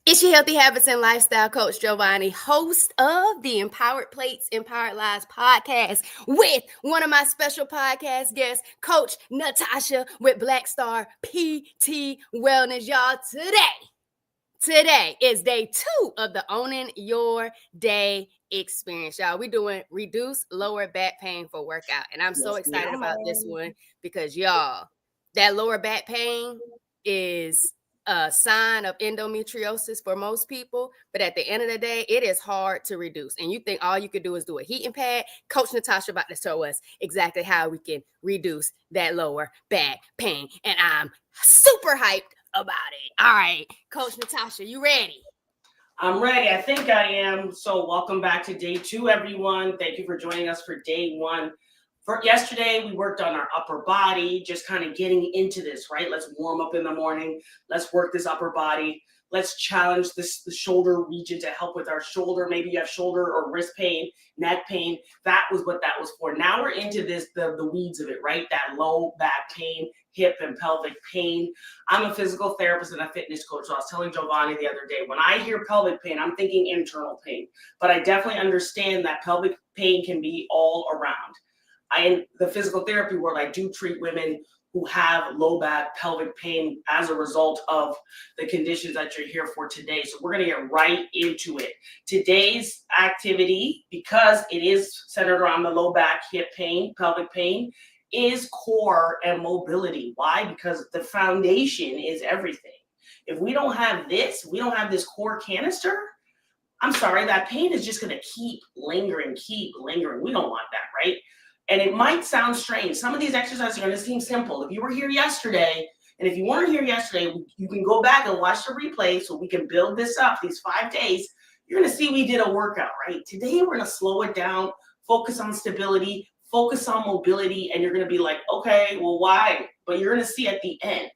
It's your Healthy Habits and Lifestyle Coach Jovonnie, host of the Empowered Plates, Empowered Lives podcast, with one of my special podcast guests, Coach Natasha with Black Star PT Wellness. Y'all, today is day 2 of the Owning Your Day experience. Y'all, we're doing reduce lower back pain for workout. And I'm so excited about this one because, y'all, that lower back pain is a sign of endometriosis for most people, but at the end of the day, it is hard to reduce. And you think all you could do is do a heating pad? Coach Natasha about to show us exactly how we can reduce that lower back pain. And I'm super hyped about it. All right, Coach Natasha, you ready? I'm ready. I think I am. So welcome back to day 2, everyone. Thank you for joining us for day 1. For yesterday, we worked on our upper body, just kind of getting into this, right? Let's warm up in the morning. Let's work this upper body. Let's challenge the shoulder region to help with our shoulder. Maybe you have shoulder or wrist pain, neck pain. That was what that was for. Now we're into this, the weeds of it, right? That low back pain, hip and pelvic pain. I'm a physical therapist and a fitness coach. So I was telling Jovonnie the other day, when I hear pelvic pain, I'm thinking internal pain. But I definitely understand that pelvic pain can be all around. In the physical therapy world, I do treat women who have low back pelvic pain as a result of the conditions that you're here for today. So we're going to get right into it. Today's activity, because it is centered around the low back, hip pain, pelvic pain, is core and mobility. Why? Because the foundation is everything. If we don't have this, we don't have this core canister, I'm sorry, that pain is just going to keep lingering. We don't want that, right? And it might sound strange. Some of these exercises are going to seem simple. If you were here yesterday, and if you weren't here yesterday, you can go back and watch the replay so we can build this up these 5 days. You're going to see we did a workout, right? Today, we're going to slow it down, focus on stability, focus on mobility, and you're going to be like, okay, well, why? But you're going to see at the end,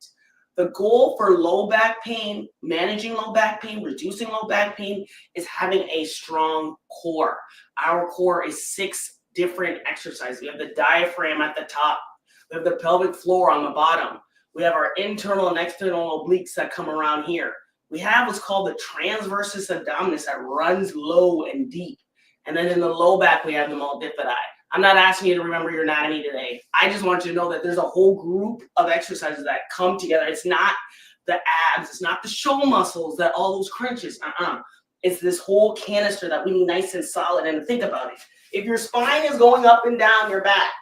the goal for low back pain, managing low back pain, reducing low back pain, is having a strong core. Our core is 6 different exercises. We have the diaphragm at the top. We have the pelvic floor on the bottom. We have our internal and external obliques that come around here. We have what's called the transversus abdominis that runs low and deep. And then in the low back, we have the multifidi. I'm not asking you to remember your anatomy today. I just want you to know that there's a whole group of exercises that come together. It's not the abs. It's not the show muscles, that all those crunches. It's this whole canister that we need nice and solid. And think about it. If your spine is going up and down your back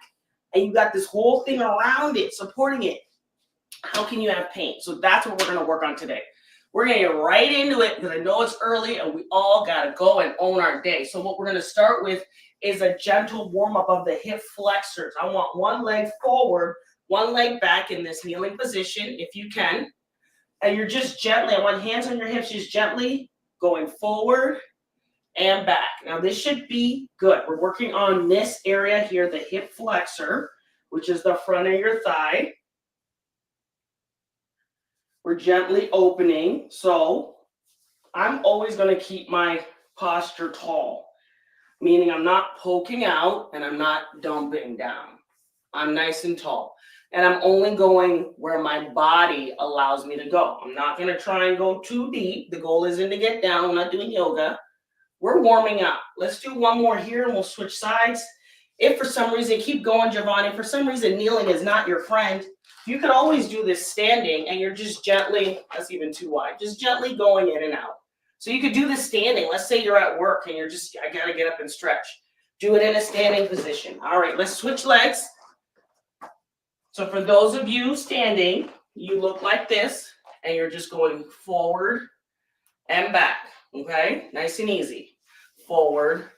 and you got this whole thing around it, supporting it, how can you have pain? So that's what we're going to work on today. We're going to get right into it because I know it's early and we all got to go and own our day. So what we're going to start with is a gentle warm up of the hip flexors. I want one leg forward, one leg back in this kneeling position, if you can. And you're just gently, I want hands on your hips, just gently going forward and back. Now this should be good. We're working on this area here, the hip flexor, which is the front of your thigh. We're gently opening. So I'm always going to keep my posture tall, meaning I'm not poking out and I'm not dumping down. I'm nice and tall. And I'm only going where my body allows me to go. I'm not going to try and go too deep. The goal isn't to get down. I'm not doing yoga. We're warming up. Let's do one more here and we'll switch sides. If for some reason, keep going, Jovonnie, for some reason kneeling is not your friend, you could always do this standing and you're just gently, that's even too wide, just gently going in and out. So you could do this standing. Let's say you're at work and you're just, I got to get up and stretch. Do it in a standing position. All right, let's switch legs. So for those of you standing, you look like this and you're just going forward and back. Okay, nice and easy. Forward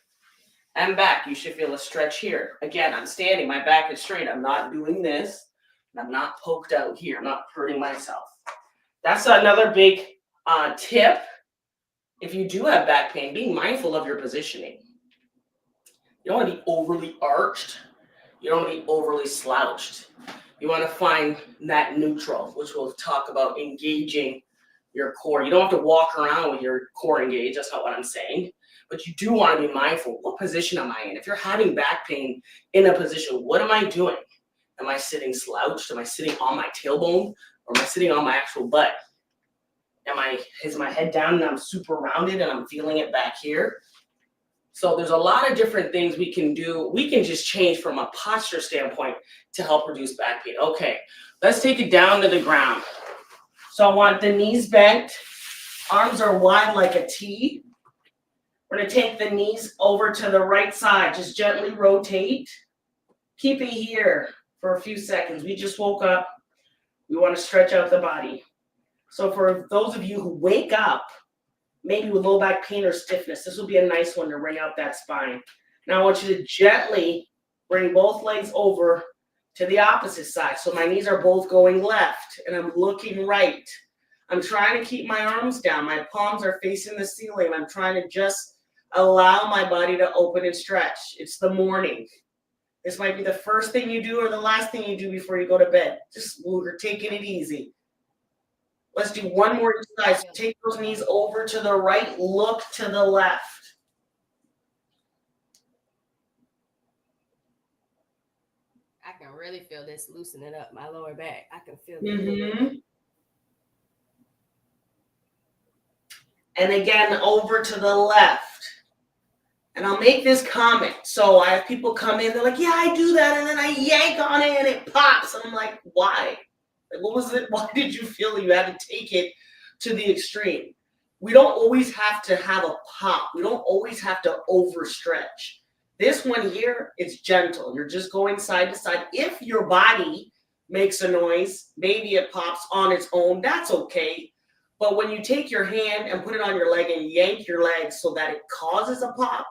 and back. You should feel a stretch here. Again, I'm standing. My back is straight. I'm not doing this. And I'm not poked out here. I'm not hurting myself. That's another big tip. If you do have back pain, being mindful of your positioning. You don't want to be overly arched. You don't want to be overly slouched. You want to find that neutral, which we'll talk about engaging your core. You don't have to walk around with your core engaged. That's not what I'm saying. But you do want to be mindful. What position am I in? If you're having back pain in a position, what am I doing? Am I sitting slouched? Am I sitting on my tailbone? Or am I sitting on my actual butt? Am I my head down and I'm super rounded and I'm feeling it back here? So there's a lot of different things we can do. We can just change from a posture standpoint to help reduce back pain. Okay, let's take it down to the ground. So I want the knees bent, arms are wide like a T. We're gonna take the knees over to the right side, just gently rotate. Keep it here for a few seconds. We just woke up. We want to stretch out the body. So for those of you who wake up, maybe with low back pain or stiffness, this will be a nice one to bring out that spine. Now I want you to gently bring both legs over to the opposite side. So my knees are both going left and I'm looking right. I'm trying to keep my arms down. My palms are facing the ceiling. I'm trying to just allow my body to open and stretch. It's the morning. This might be the first thing you do or the last thing you do before you go to bed. Just we're taking it easy. Let's do one more exercise. Take those knees over to the right, look to the left. I can really feel this loosening up my lower back. I can feel it. Mm-hmm. And again, over to the left. And I'll make this comment. So I have people come in, they're like, yeah, I do that. And then I yank on it and it pops. And I'm like, why? Like, what was it? Why did you feel you had to take it to the extreme? We don't always have to have a pop. We don't always have to overstretch. This one here, it's gentle. You're just going side to side. If your body makes a noise, maybe it pops on its own, that's okay. But when you take your hand and put it on your leg and yank your leg so that it causes a pop,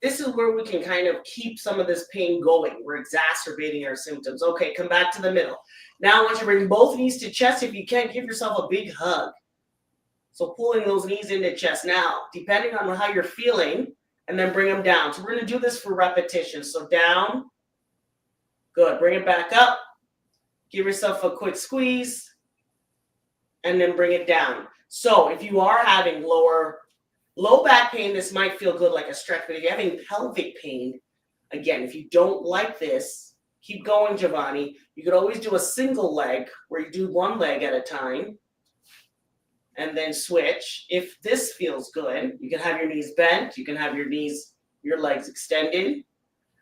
this is where we can kind of keep some of this pain going. We're exacerbating our symptoms. Okay, come back to the middle. Now I want you to bring both knees to chest. If you can, give yourself a big hug. So pulling those knees into chest. Now, depending on how you're feeling, and then bring them down. So we're going to do this for repetition. So down. Good. Bring it back up. Give yourself a quick squeeze. And then bring it down. So if you are having low back pain, this might feel good like a stretch. But if you're having pelvic pain, again, if you don't like this, keep going, Jovonnie. You could always do a single leg where you do one leg at a time and then switch. If this feels good, you can have your knees bent. You can have your legs extended.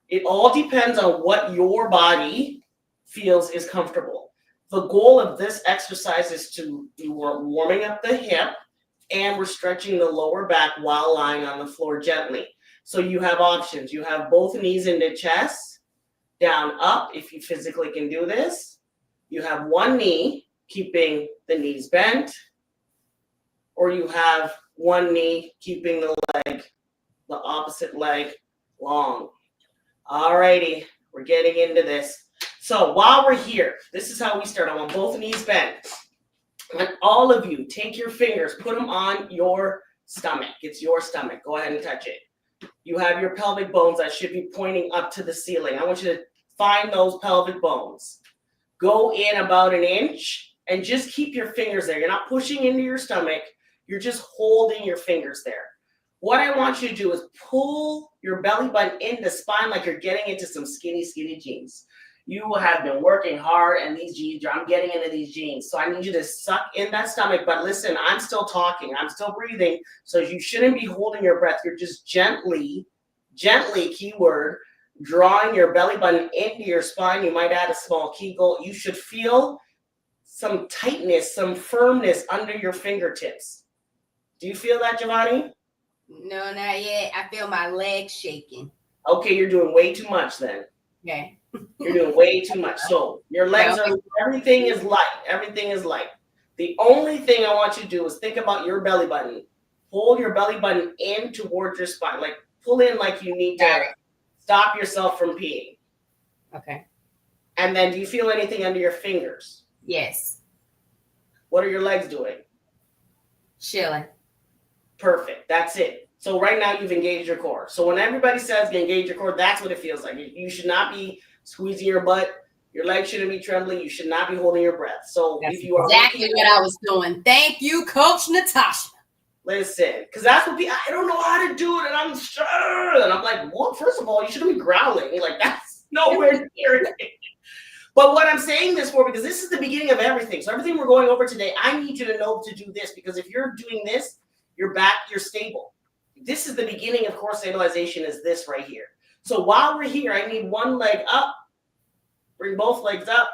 It all depends on what your body feels is comfortable. The goal of this exercise is to you are warming up the hip and we're stretching the lower back while lying on the floor gently. So you have options. You have both knees into chest, down, up, if you physically can do this. You have one knee, keeping the knees bent, or you have one knee, keeping the opposite leg long. All righty, we're getting into this. So while we're here, this is how we start. I want both knees bent. And all of you, take your fingers, put them on your stomach. It's your stomach. Go ahead and touch it. You have your pelvic bones that should be pointing up to the ceiling. I want you to find those pelvic bones. Go in about an inch and just keep your fingers there. You're not pushing into your stomach. You're just holding your fingers there. What I want you to do is pull your belly button in the spine like you're getting into some skinny, skinny jeans. You have been working hard and these jeans, I'm getting into these jeans. So I need you to suck in that stomach. But listen, I'm still talking. I'm still breathing. So you shouldn't be holding your breath. You're just gently, keyword, drawing your belly button into your spine. You might add a small kegel. You should feel some tightness, some firmness under your fingertips. Do you feel that, Jovonnie? No, not yet. I feel my legs shaking. Okay, you're doing way too much then. Okay. You're doing way too much. So your legs are, everything is light. Everything is light. The only thing I want you to do is think about your belly button. Pull your belly button in towards your spine. Like pull in like you need to stop yourself from peeing. Okay. And then do you feel anything under your fingers? Yes. What are your legs doing? Chilling. Perfect. That's it. So right now you've engaged your core. So when everybody says you engage your core, that's what it feels like. You should not be squeezing your butt. Your legs shouldn't be trembling. You should not be holding your breath. So that's if you are exactly what I was doing. Thank you, Coach Natasha. Listen, because that's what I don't know how to do it, and I'm sure. And I'm like, well, first of all, you shouldn't be growling. Like that's nowhere near it. But what I'm saying this for, because this is the beginning of everything. So everything we're going over today, I need you to know to do this, because if you're doing this, you're stable. This is the beginning of core stabilization, is this right here. So while we're here, I need one leg up. Bring both legs up.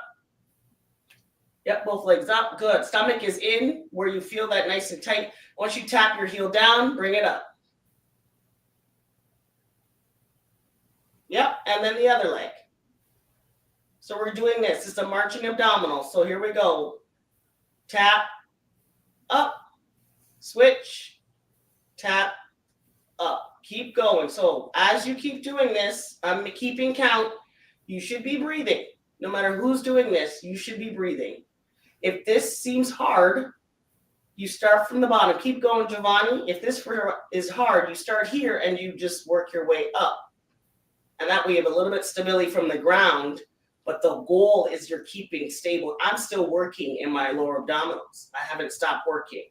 Yep, both legs up. Good. Stomach is in where you feel that nice and tight. Once you tap your heel down, bring it up. Yep, and then the other leg. So we're doing this. It's a marching abdominal. So here we go. Tap, up, switch, tap, up. Keep going. So as you keep doing this, I'm keeping count. You should be breathing. No matter who's doing this, you should be breathing. If this seems hard, you start from the bottom. Keep going, Jovonnie. If this is hard, you start here and you just work your way up. And that way you have a little bit of stability from the ground. But the goal is you're keeping stable. I'm still working in my lower abdominals. I haven't stopped working.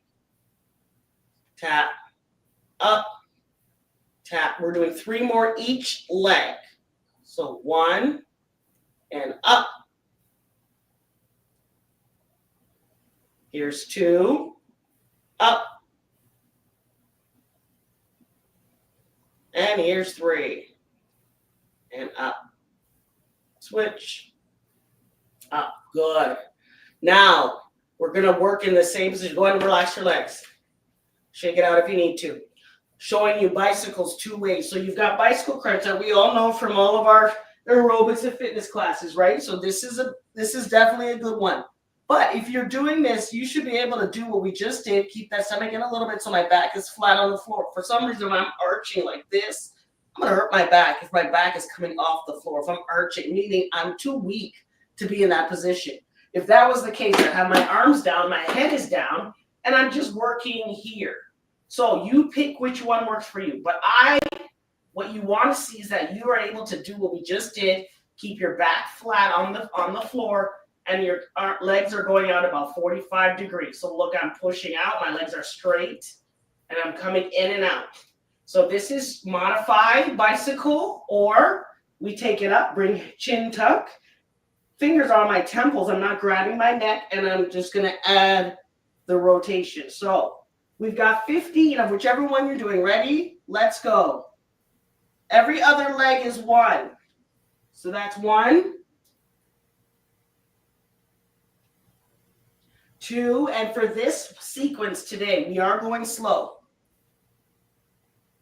Tap, up, tap. We're doing 3 more each leg. So 1 and up. Here's 2, up. And here's 3, and up. Switch, up. Good. Now, we're going to work in the same position. Go ahead and relax your legs. Shake it out if you need to. Showing you bicycles 2 ways. So you've got bicycle crunch that we all know from all of our aerobics and fitness classes, right? So this is definitely a good one. But if you're doing this, you should be able to do what we just did. Keep that stomach in a little bit so my back is flat on the floor. For some reason, when I'm arching like this, I'm going to hurt my back if my back is coming off the floor. If I'm arching, meaning I'm too weak to be in that position. If that was the case, I have my arms down, my head is down, and I'm just working here. So you pick which one works for you. But what you want to see is that you are able to do what we just did. Keep your back flat on the floor, and your legs are going out about 45 degrees. So look, I'm pushing out. My legs are straight, and I'm coming in and out. So this is modified bicycle, or we take it up, bring chin tuck. Fingers on my temples. I'm not grabbing my neck, and I'm just going to add the rotation. So we've got 15 of whichever one you're doing. Ready? Let's go. Every other leg is 1. So that's 1, 2, and for this sequence today, we are going slow.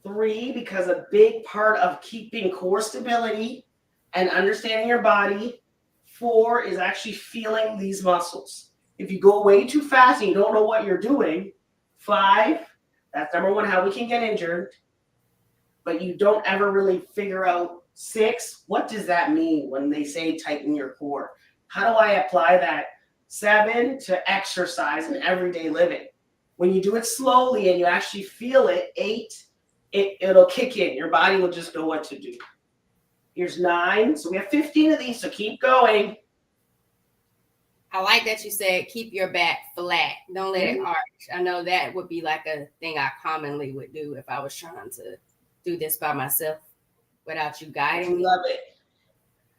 3, because a big part of keeping core stability and understanding your body. 4 is actually feeling these muscles. If you go way too fast and you don't know what you're doing. 5, that's number 1, how we can get injured. But you don't ever really figure out. 6, what does that mean when they say tighten your core? How do I apply that? 7, to exercise and everyday living. When you do it slowly and you actually feel it. 8, it'll kick in. Your body will just know what to do. Here's 9. So we have 15 of these, so keep going. I like that you said keep your back flat. Don't let it arch. I know that would be like a thing I commonly would do if I was trying to do this by myself without you guiding me. Love it.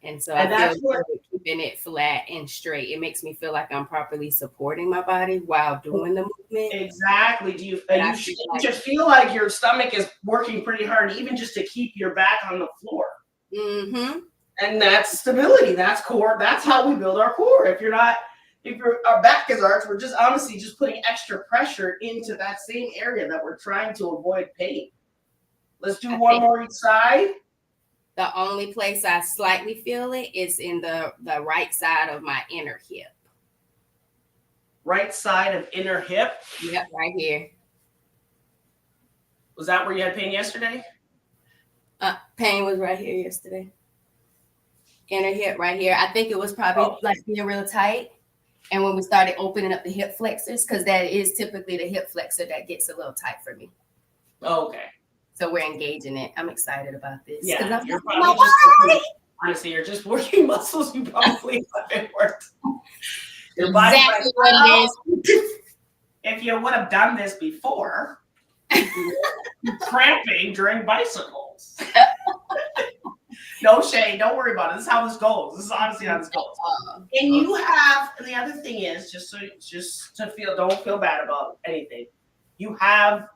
And so I feel good keeping it flat and straight. It makes me feel like I'm properly supporting my body while doing the movement. Exactly. You should feel like your stomach is working pretty hard, even just to keep your back on the floor. Mm-hmm. And that's stability. That's core. That's how we build our core. If our back is arched, we're just honestly just putting extra pressure into that same area that we're trying to avoid pain. Let's do one more each side. The only place I slightly feel it is in the right side of my inner hip. Right side of inner hip? Yep, right here. Was that where you had pain yesterday? Pain was right here yesterday. Inner hip right here. I think it was probably like being real tight. And when we started opening up the hip flexors, because that is typically the hip flexor that gets a little tight for me. Okay. So we're engaging it. I'm excited about this. Yeah, honestly, you're just working muscles you probably haven't worked. Your body exactly what it is. If you would have done this before, cramping during bicycles. No shade. Don't worry about it. This is how this goes. This is honestly how this goes. And you have, and the other thing is, just to feel, don't feel bad about anything. You have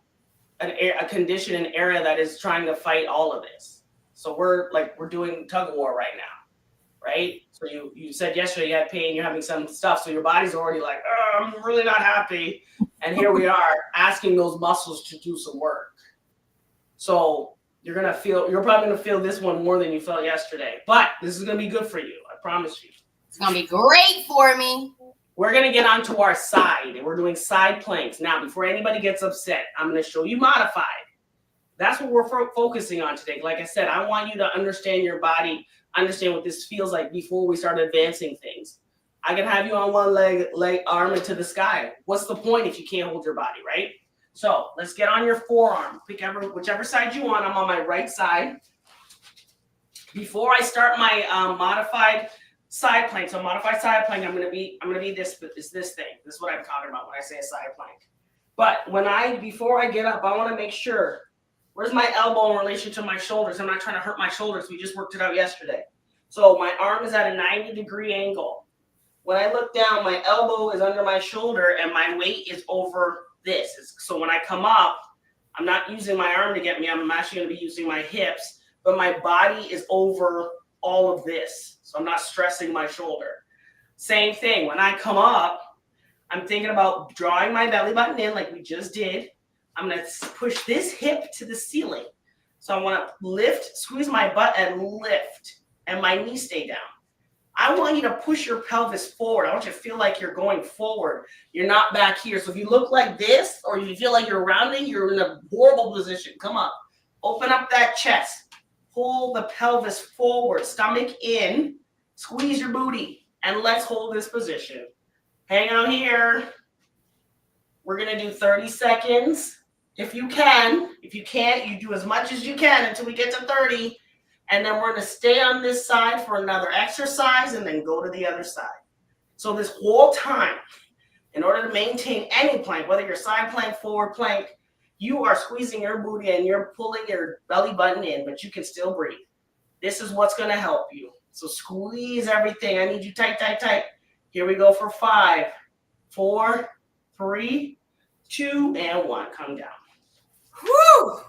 a condition, an area that is trying to fight all of this. So we're doing tug of war right now, right? So you said yesterday you had pain, you're having some stuff, so your body's already like, oh, I'm really not happy. And here we are asking those muscles to do some work. So you're probably gonna feel this one more than you felt yesterday. But this is gonna be good for you, I promise you. It's gonna be great for me. We're gonna get onto our side, and we're doing side planks. Now, before anybody gets upset, I'm gonna show you modified. That's what we're focusing on today. Like I said, I want you to understand your body, understand what this feels like before we start advancing things. I can have you on one leg, arm into the sky. What's the point if you can't hold your body, right? So let's get on your forearm. Pick whichever side you want. I'm on my right side. Before I start my modified side plank, so modified side plank, I'm gonna be this thing. This is what I'm talking about when I say a side plank. But before I get up, I want to make sure, where's my elbow in relation to my shoulders? I'm not trying to hurt my shoulders. We just worked it out yesterday. So my arm is at a 90-degree angle. When I look down, my elbow is under my shoulder and my weight is over this. So when I come up, I'm not using my arm to get me. I'm actually going to be using my hips, but my body is over all of this. So I'm not stressing my shoulder. Same thing. When I come up, I'm thinking about drawing my belly button in like we just did. I'm going to push this hip to the ceiling. So I want to squeeze my butt and lift, and my knees stay down. I want you to push your pelvis forward. I want you to feel like you're going forward. You're not back here. So if you look like this, or you feel like you're rounding, you're in a horrible position. Come up. Open up that chest. Pull the pelvis forward. Stomach in. Squeeze your booty. And let's hold this position. Hang out here. We're going to do 30 seconds. If you can. If you can't, you do as much as you can until we get to 30. And then we're going to stay on this side for another exercise and then go to the other side. So this whole time, in order to maintain any plank, whether you're side plank, forward plank, you are squeezing your booty and you're pulling your belly button in, but you can still breathe. This is what's going to help you. So squeeze everything. I need you tight, tight, tight. Here we go for 5, 4, 3, 2, and 1. Come down. Whew.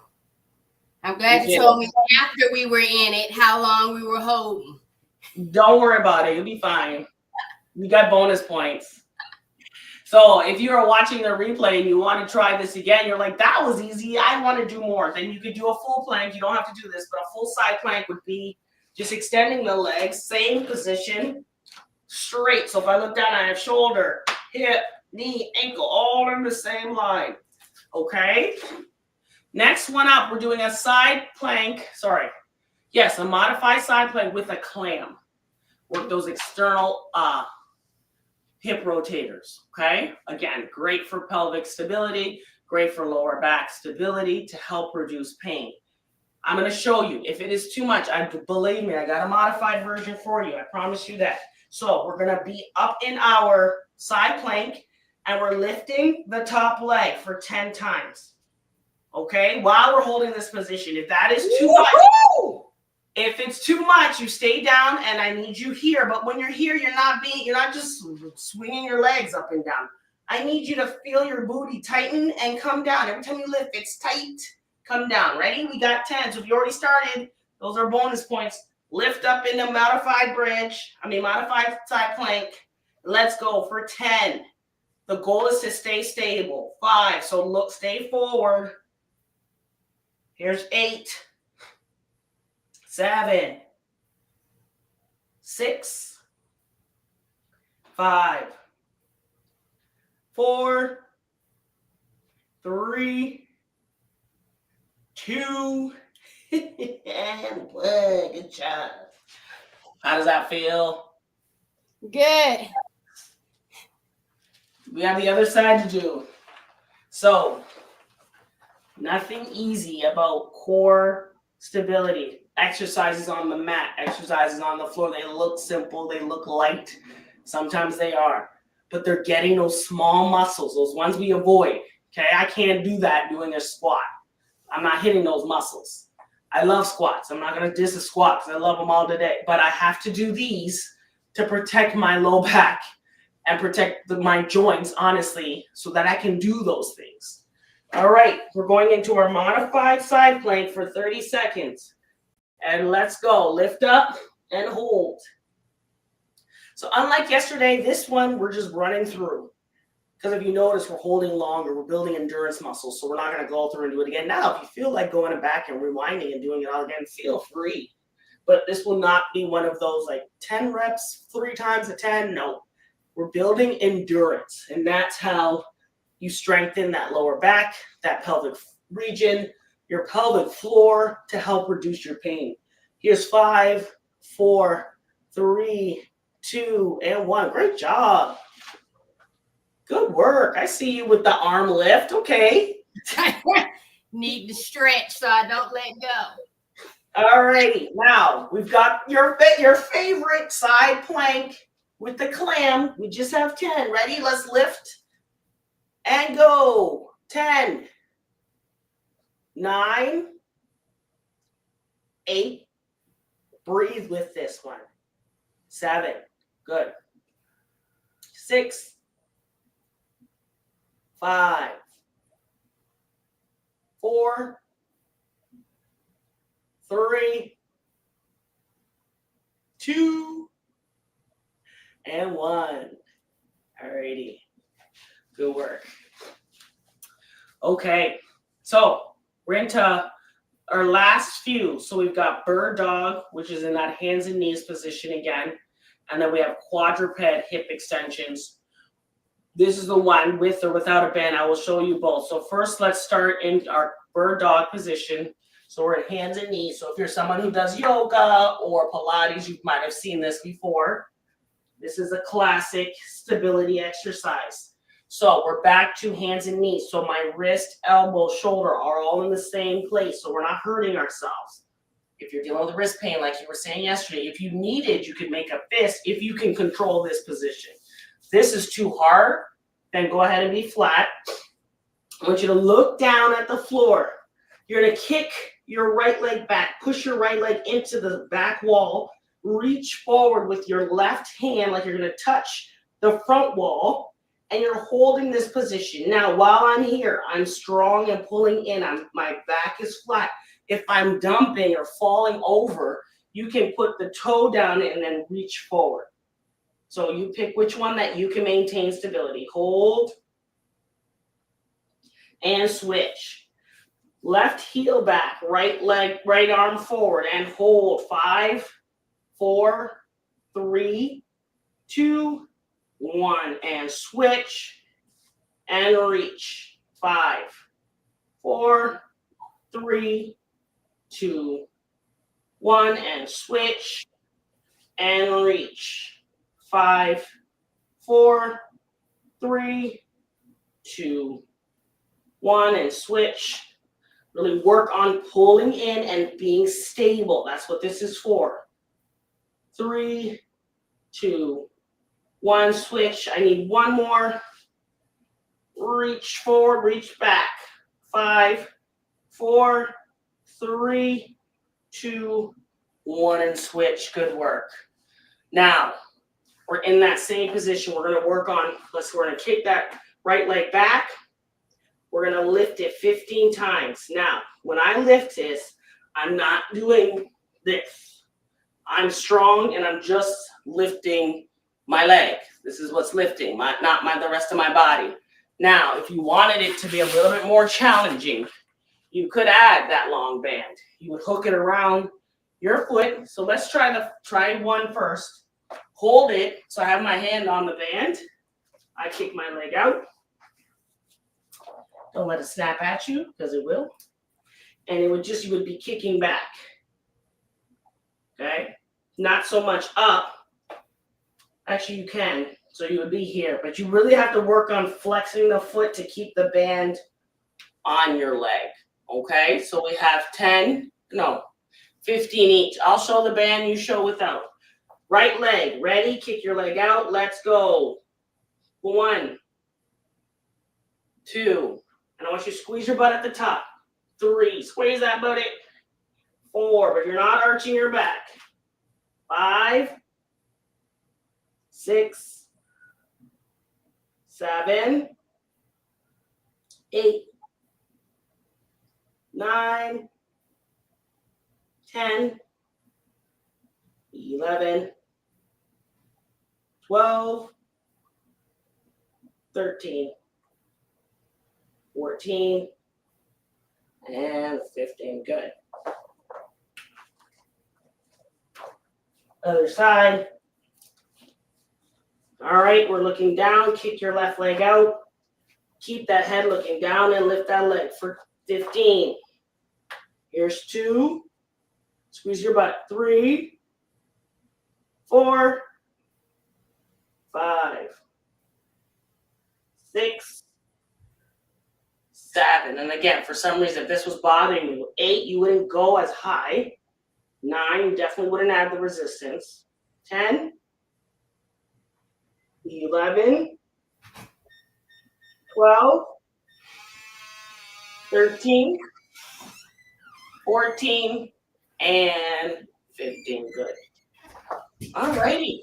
I'm glad you told me after we were in it how long we were holding. Don't worry about it. You'll be fine. You got bonus points. So if you are watching the replay and you want to try this again, you're like, that was easy. I want to do more. Then you could do a full plank. You don't have to do this, but a full side plank would be just extending the legs, same position, straight. So if I look down, I have shoulder, hip, knee, ankle, all in the same line. Okay? Next one up, we're doing a side plank. A modified side plank with a clam. Work those external hip rotators, okay? Again, great for pelvic stability, great for lower back stability to help reduce pain. I'm going to show you. If it is too much, believe me, I got a modified version for you. I promise you that. So we're going to be up in our side plank, and we're lifting the top leg for 10 times. Okay, while we're holding this position. If that is too much, if it's too much, you stay down and I need you here. But when you're here, you're not just swinging your legs up and down. I need you to feel your booty tighten and come down. Every time you lift, it's tight. Come down. Ready? We got 10. So if you already started, those are bonus points. Lift up in the modified side plank. Let's go for 10. The goal is to stay stable. 5. So stay forward. Here's 8, 7, 6, 5, 4, 3, 2, and 1. Good job. How does that feel? Good. We have the other side to do. So, nothing easy about core stability. Exercises on the mat, exercises on the floor. They look simple, they look light. Sometimes they are. But they're getting those small muscles, those ones we avoid. Okay, I can't do that doing a squat. I'm not hitting those muscles. I love squats. I'm not going to diss a squat because I love them all today. But I have to do these to protect my low back and protect my joints, honestly, so that I can do those things. All right, we're going into our modified side plank for 30 seconds. And let's go. Lift up and hold. So unlike yesterday, this one we're just running through. Because if you notice, we're holding longer. We're building endurance muscles, so we're not going to go through and do it again. Now, if you feel like going back and rewinding and doing it all again, feel free. But this will not be one of those like 10 reps, 3 times a 10. No, we're building endurance. And that's how you strengthen that lower back, that pelvic region, your pelvic floor to help reduce your pain. Here's 5, 4, 3, 2, and 1. Great job. Good work. I see you with the arm lift. Okay. Need to stretch so I don't let go. All righty. Now we've got your favorite side plank with the clam. We just have 10. Ready? Let's lift and go. 10, 9, 8. Breathe with this one. 7. Good. 6, 5, 4, 3, 2, and 1. Alrighty. Good work. Okay, so we're into our last few. So we've got bird dog, which is in that hands and knees position again. And then we have quadruped hip extensions. This is the one with or without a band. I will show you both. So first, let's start in our bird dog position. So we're at hands and knees. So if you're someone who does yoga or Pilates, you might have seen this before. This is a classic stability exercise. So we're back to hands and knees. So my wrist, elbow, shoulder are all in the same place. So we're not hurting ourselves. If you're dealing with wrist pain, like you were saying yesterday, if you needed, you could make a fist if you can control this position. If this is too hard, then go ahead and be flat. I want you to look down at the floor. You're going to kick your right leg back, push your right leg into the back wall, reach forward with your left hand like you're going to touch the front wall, and you're holding this position. Now, while I'm here, I'm strong and pulling in. My back is flat. If I'm dumping or falling over, you can put the toe down and then reach forward. So you pick which one that you can maintain stability. Hold and switch. Left heel back, right leg, right arm forward and hold. 5, 4, 3, 2, 1. And switch and reach. 5, 4, 3, 2, 1. And switch and reach. 5, 4, 3, 2, 1. And switch. Really work on pulling in and being stable. That's what this is for. 3, 2, 1. Switch. I need one more. Reach forward, reach back. 5, 4, 3, 2, 1. And switch. Good work. Now, we're in that same position. We're going to work on, we're going to kick that right leg back. We're going to lift it 15 times. Now, when I lift this, I'm not doing this. I'm strong and I'm just lifting my leg. This is what's lifting, not the rest of my body. Now, if you wanted it to be a little bit more challenging, you could add that long band. You would hook it around your foot. So let's try one first. Hold it. So I have my hand on the band. I kick my leg out. Don't let it snap at you because it will. And you would be kicking back. Okay? Not so much up. Actually, you can. So you would be here. But you really have to work on flexing the foot to keep the band on your leg. Okay? So we have 15 each. I'll show the band, you show without. Right leg. Ready? Kick your leg out. Let's go. 1, 2. And I want you to squeeze your butt at the top. 3. Squeeze that butt in. 4, but you're not arching your back. 5, 6, 7, 8, 9, 10, 11, 12, 13, 14, and 15. Good. Other side. All right, we're looking down. Kick your left leg out. Keep that head looking down and lift that leg for 15. Here's 2. Squeeze your butt. 3, 4, 5, 6, 7. And again, for some reason, if this was bothering you, 8, you wouldn't go as high. 9, you definitely wouldn't add the resistance. 10, 11, 12, 13, 14, and 15. Good. All righty.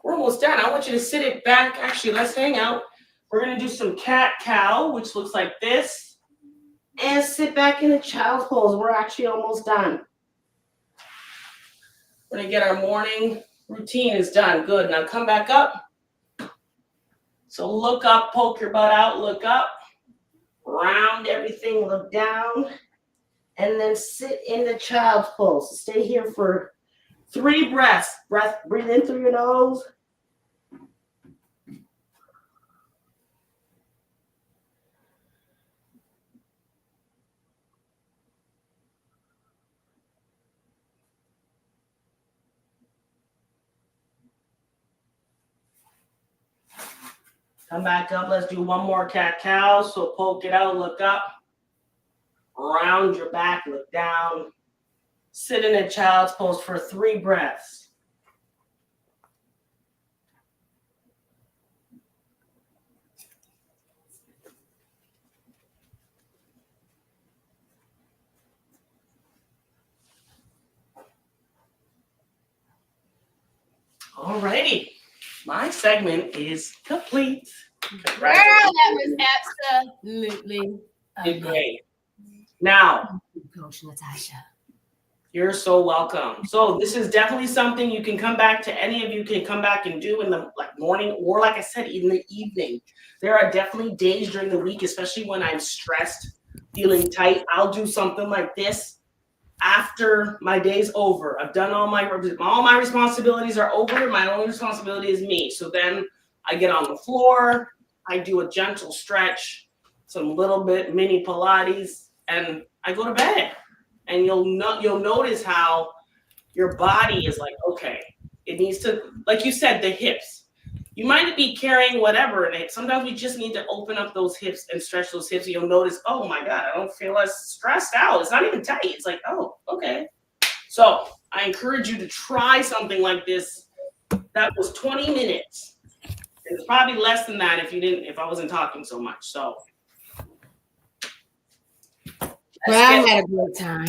We're almost done. I want you to sit it back. Actually, let's hang out. We're going to do some cat-cow, which looks like this. And sit back in a child's pose. We're actually almost done. We're going to get our morning routine is done. Good. Now come back up. So look up, poke your butt out, look up. Round everything, look down. And then sit in the child's pose. Stay here for 3 breaths. Breathe in through your nose. Come back up. Let's do one more cat-cow. So poke it out, look up. Round your back, look down. Sit in a child's pose for 3 breaths. All righty. My segment is complete. Girl, that was absolutely great. Now, Coach Natasha. You're so welcome. So this is definitely something you can come back to. Any of you can come back and do in the morning, or like I said, in the evening. There are definitely days during the week, especially when I'm stressed, feeling tight. I'll do something like this after my day's over. I've done all my responsibilities are over. My only responsibility is me. So then I get on the floor. I do a gentle stretch, some little bit mini Pilates, and I go to bed. And you'll notice how your body is like, okay, it needs to, like you said, the hips. You might be carrying whatever, and sometimes we just need to open up those hips and stretch those hips. And you'll notice, oh my God, I don't feel as stressed out. It's not even tight. It's like, oh, okay. So I encourage you to try something like this. That was 20 minutes. It's probably less than that if I wasn't talking so much. So. Well, I had a good time.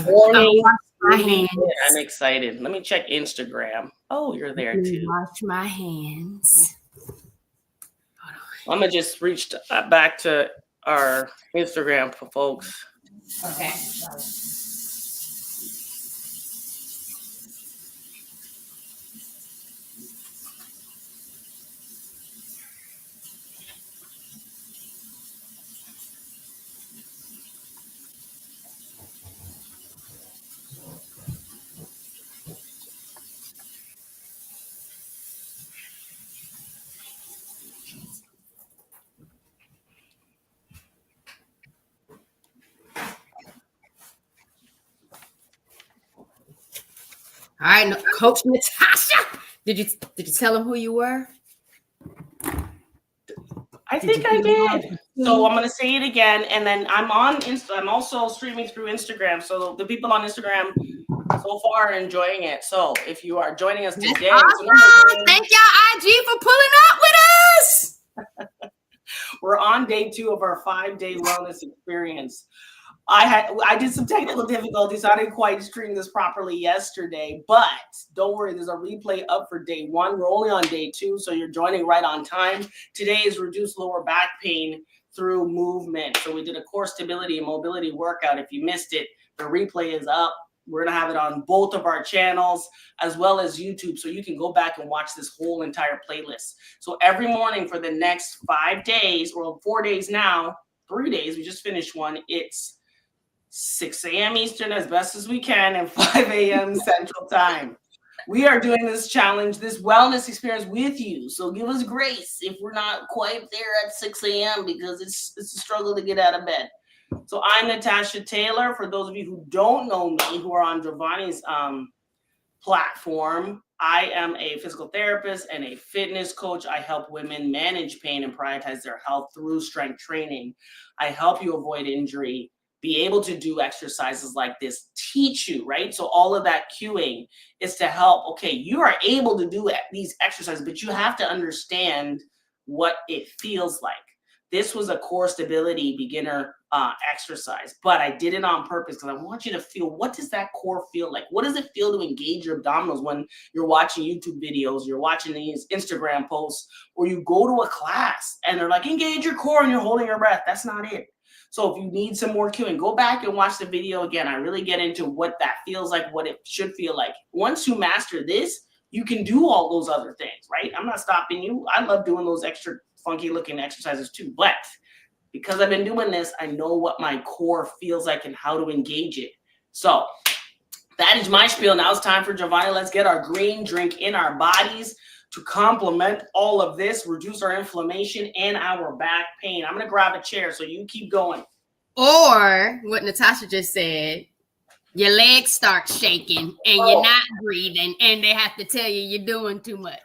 My hands. I'm excited. Let me check Instagram. Oh, you're there too. Wash my hands. I'm gonna just reach back to our Instagram for folks. Okay. All right, Coach Natasha. Did you tell him who you were? I think I did. So I'm gonna say it again, and then I'm on Insta. I'm also streaming through Instagram. So the people on Instagram so far are enjoying it. So if you are joining us today, awesome. Thank y'all IG for pulling up with us. We're on day 2 of our 5-day wellness experience. I did some technical difficulties, so I didn't quite stream this properly yesterday. But don't worry, there's a replay up for day 1. We're only on day 2, so you're joining right on time. Today is reduced lower back pain through movement. So we did a core stability and mobility workout. If you missed it, the replay is up. We're going to have it on both of our channels as well as YouTube, so you can go back and watch this whole entire playlist. So every morning for the next 5 days, or 4 days now, 3 days, we just finished one, it's 6 a.m. Eastern as best as we can and 5 a.m. Central Time. We are doing this challenge, this wellness experience with you. So give us grace if we're not quite there at 6 a.m. because it's a struggle to get out of bed. So I'm Natasha Taylor. For those of you who don't know me, who are on Jovonnie's platform, I am a physical therapist and a fitness coach. I help women manage pain and prioritize their health through strength training. I help you avoid injury, be able to do exercises like this, teach you, right? So all of that cueing is to help, okay, you are able to do these exercises, but you have to understand what it feels like. This was a core stability beginner exercise, but I did it on purpose because I want you to feel, what does that core feel like? What does it feel to engage your abdominals when you're watching YouTube videos, you're watching these Instagram posts, or you go to a class and they're like, engage your core and you're holding your breath. That's not it. So if you need some more cueing, go back and watch the video again. I really get into what that feels like, what it should feel like. Once you master this, you can do all those other things, right? I'm not stopping you. I love doing those extra funky looking exercises too, but because I've been doing this, I know what my core feels like and how to engage it. So that is my spiel. Now it's time for Jovonnie. Let's get our green drink in our bodies to complement all of this, reduce our inflammation and our back pain. I'm going to grab a chair, so you keep going. Or what Natasha just said, your legs start shaking and you're not breathing, and they have to tell you you're doing too much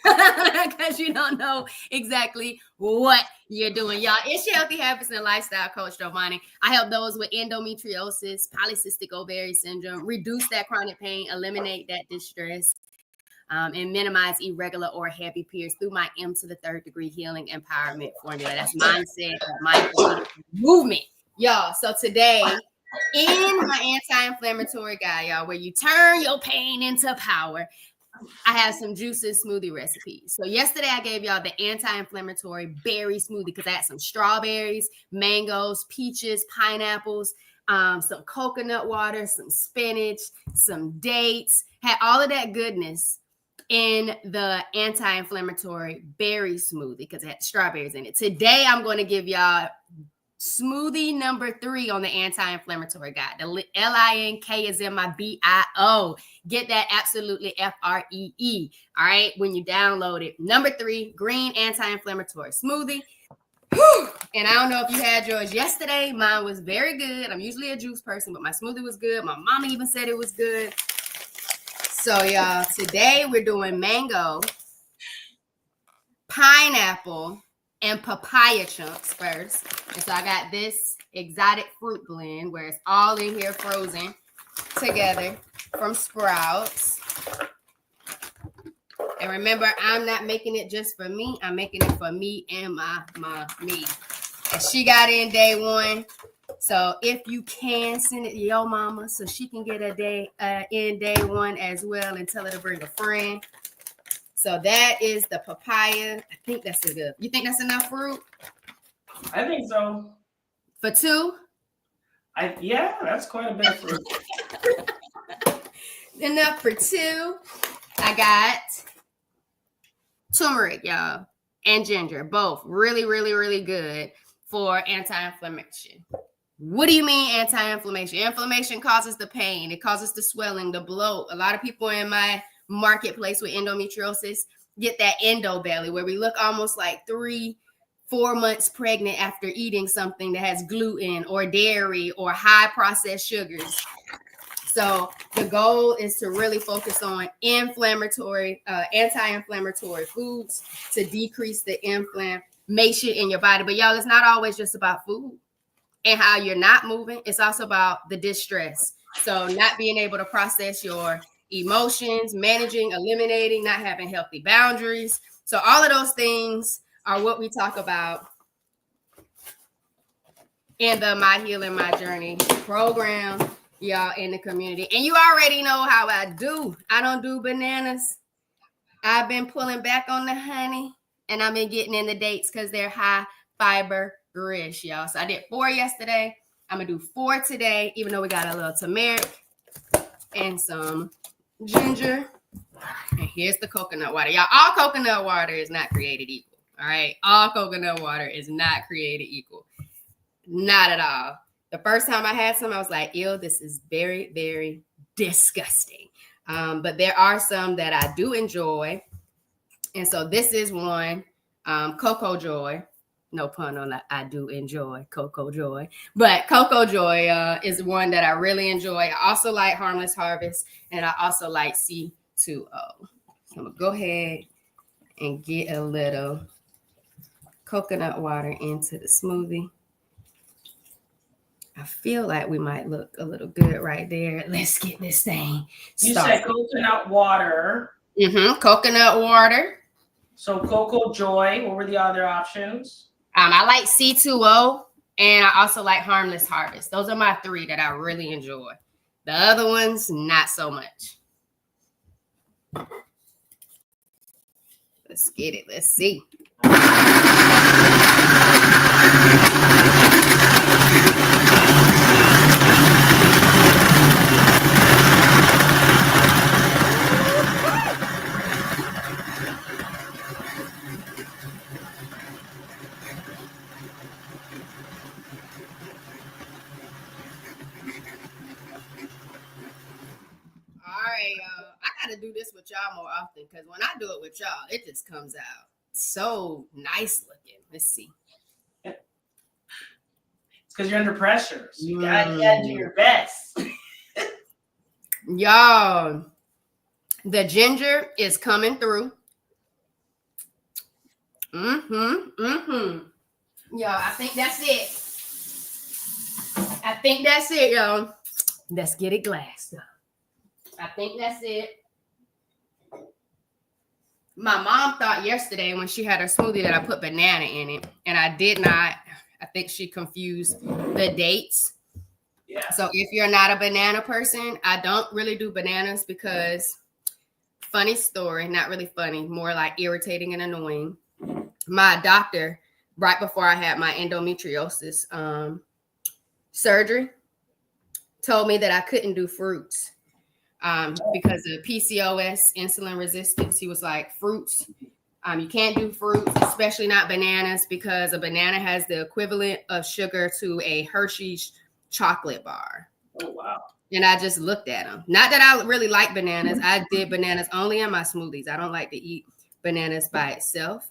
because you don't know exactly what you're doing. Y'all, it's your Healthy Habits and Lifestyle Coach Jovonnie. I help those with endometriosis, polycystic ovary syndrome, reduce that chronic pain, eliminate that distress, and minimize irregular or heavy periods through my M to the 3rd degree healing empowerment formula. That's mindset, mindful movement. Y'all, so today, in my anti-inflammatory guide, y'all, where you turn your pain into power, I have some juices smoothie recipes. So yesterday I gave y'all the anti-inflammatory berry smoothie because I had some strawberries, mangoes, peaches, pineapples, some coconut water, some spinach, some dates, had all of that goodness in the anti-inflammatory berry smoothie because it had strawberries in it. Today I'm going to give y'all smoothie number 3 on the anti-inflammatory guide. The LINK is in my BIO. Get that absolutely FREE. All right, when you download it. Number 3, green anti-inflammatory smoothie. Whew. And I don't know if you had yours yesterday. Mine was very good. I'm usually a juice person, but my smoothie was good. My mama even said it was good. So y'all, today we're doing mango, pineapple, and papaya chunks first. And so I got this exotic fruit blend where it's all in here frozen together from Sprouts. And remember, I'm not making it just for me. I'm making it for me and my mommy. And she got in day 1. So if you can, send it to your mama so she can get a day in day 1 as well, and tell her to bring a friend. So that is the papaya. I think that's good. You think that's enough fruit? I think so. For 2? Yeah, that's quite a bit of fruit. Enough for 2. I got turmeric, y'all, and ginger. Both really, really, really good for anti-inflammation. What do you mean anti-inflammation? Inflammation causes the pain. It causes the swelling, the bloat. A lot of people in my marketplace with endometriosis get that endo belly where we look almost like 3-4 months pregnant after eating something that has gluten or dairy or high processed sugars. So the goal is to really focus on anti-inflammatory foods to decrease the inflammation in your body. But y'all, it's not always just about food and how you're not moving. It's also about the distress. So not being able to process your emotions, managing, eliminating, not having healthy boundaries. So all of those things are what we talk about in the My Healing, My Journey program, y'all, in the community. And you already know how I do. I don't do bananas. I've been pulling back on the honey, and I've been getting in the dates because they're high fiber rich, y'all. So I did 4 yesterday. I'm going to do 4 today, even though we got a little turmeric and some ginger. And here's the coconut water. Y'all, all coconut water is not created equal. All right. All coconut water is not created equal. Not at all. The first time I had some, I was like, ew, this is very, very disgusting. But there are some that I do enjoy. And so this is one, Cocoa Joy. No pun on that. I do enjoy Cocoa Joy. But Cocoa Joy is one that I really enjoy. I also like Harmless Harvest. And I also like C2O. So I'm going to go ahead and get a little coconut water into the smoothie. I feel like we might look a little good right there. Let's get this thing started. You said coconut water. Coconut water. So Cocoa Joy. What were the other options? I like C2O, and I also like Harmless Harvest. Those are my 3 that I really enjoy. The other ones, not so much. Let's get it. Let's see. I gotta do this with y'all more often because when I do it with y'all, it just comes out so nice looking. Let's see. It's because you're under pressure. So you gotta do your best. Y'all, the ginger is coming through. Y'all, I think that's it. Y'all. Let's get it glassed up. I think that's it. My mom thought yesterday when she had her smoothie that I put banana in it, and I did not. I think she confused the dates. Yeah. So if you're not a banana person, I don't really do bananas because, funny story, not really funny, more like irritating and annoying. My doctor, right before I had my endometriosis surgery, told me that I couldn't do fruits. Because of PCOS, insulin resistance. He was like, fruits, you can't do fruits, especially not bananas, because a banana has the equivalent of sugar to a Hershey's chocolate bar. Oh, wow. And I just looked at him. Not that I really like bananas. I did bananas only in my smoothies. I don't like to eat bananas by itself.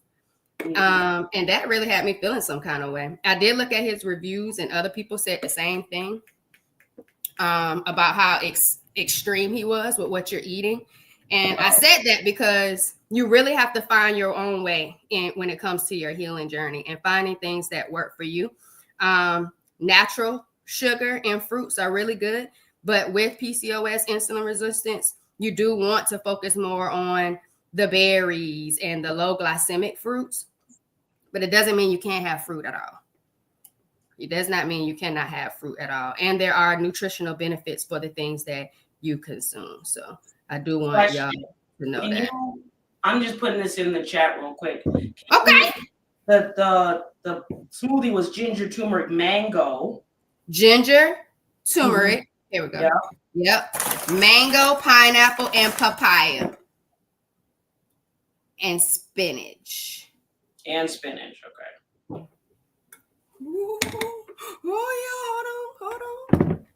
And that really had me feeling some kind of way. I did look at his reviews, and other people said the same thing about how extreme he was with what you're eating. And I said that because you really have to find your own way when it comes to your healing journey and finding things that work for you. Natural sugar and fruits are really good, but with PCOS, insulin resistance, you do want to focus more on the berries and the low glycemic fruits, but it doesn't mean you can't have fruit at all. It does not mean you cannot have fruit at all. And there are nutritional benefits for the things that you consume. So I do want y'all to know that. I'm just putting this in the chat real quick. Okay. The smoothie was ginger, turmeric, mango. Ginger, turmeric. Here we go. Yep. Mango, pineapple, and papaya. And spinach. Okay. Ooh. Oh, yeah, hold on.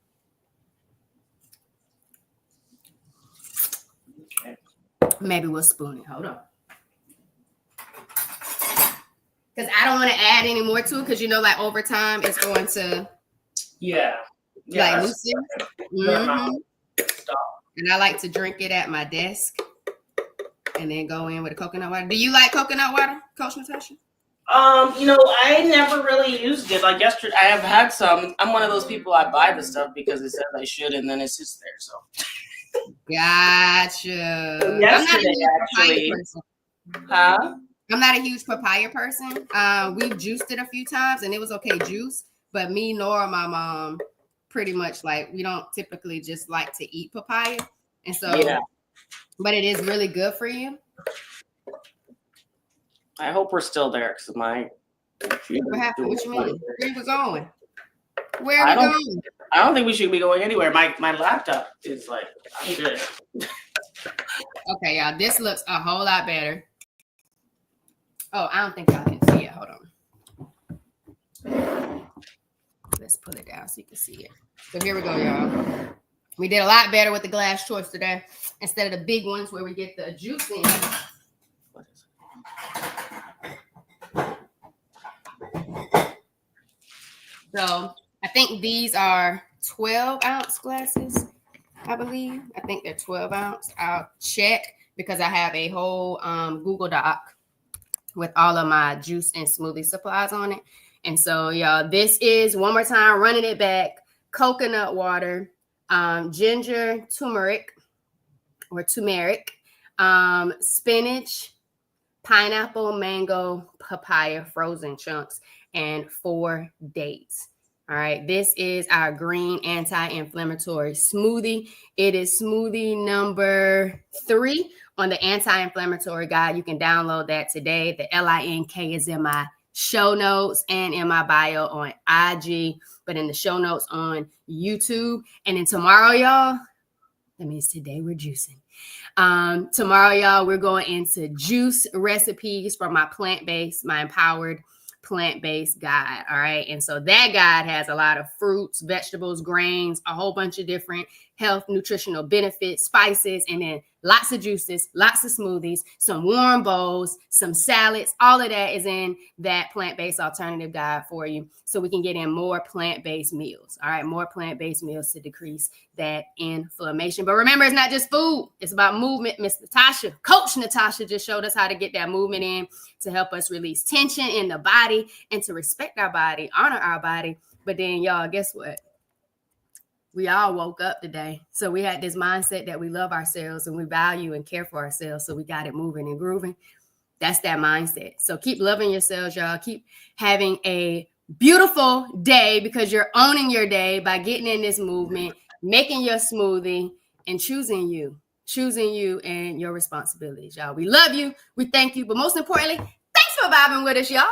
Okay. Maybe we'll spoon it. Hold on. Because I don't want to add any more to it because, like, over time, it's going to... Yeah. Like, loosen. Stop. And I like to drink it at my desk and then go in with the coconut water. Do you like coconut water, Coach Natasha? I never really used it. Like yesterday, I have had some. I'm one of those people, I buy the stuff because it says I should, and then it sits there. So, gotcha. Yesterday, actually. Huh? I'm not a huge papaya person. We've juiced it a few times, and it was okay juice. but me nor my mom pretty much like we don't typically just like to eat papaya. And so, but it is really good for you. I hope we're still there because my. What happened? What you mean? Where we going? Where are we going? I don't think we should be going anywhere. My laptop is like, I'm good. Okay, y'all. This looks a whole lot better. Oh, I don't think y'all can see it. Hold on. Let's pull it down so you can see it. So here we go, y'all. We did a lot better with the glass choice today instead of the big ones where we get the juice in. So I think these are 12-ounce glasses, I believe. I think they're 12 ounce. I'll check because I have a whole Google Doc with all of my juice and smoothie supplies on it. And so, y'all, this is, one more time, running it back, coconut water, ginger, turmeric, spinach, pineapple, mango, papaya, frozen chunks, and 4 dates. All right, this is our green anti-inflammatory smoothie. It is smoothie number 3 on the anti-inflammatory guide. You can download that today. The link is in my show notes and in my bio on IG, but in the show notes on YouTube. And then tomorrow, y'all, that means today we're juicing. Tomorrow, y'all, we're going into juice recipes for my empowered plant-based guide. All right. And so that guide has a lot of fruits, vegetables, grains, a whole bunch of different health, nutritional benefits, spices, and then lots of juices, lots of smoothies, some warm bowls, some salads. All of that is in that plant-based alternative guide for you so we can get in more plant-based meals. All right. More plant-based meals to decrease that inflammation. But remember, it's not just food. It's about movement. Miss Natasha, Coach Natasha just showed us how to get that movement in to help us release tension in the body and to respect our body, honor our body. But then, y'all, guess what? We all woke up today. So we had this mindset that we love ourselves and we value and care for ourselves. So we got it moving and grooving. That's that mindset. So keep loving yourselves, y'all. Keep having a beautiful day because you're owning your day by getting in this movement, making your smoothie, and choosing you and your responsibilities, y'all. We love you. We thank you. But most importantly, thanks for vibing with us, y'all.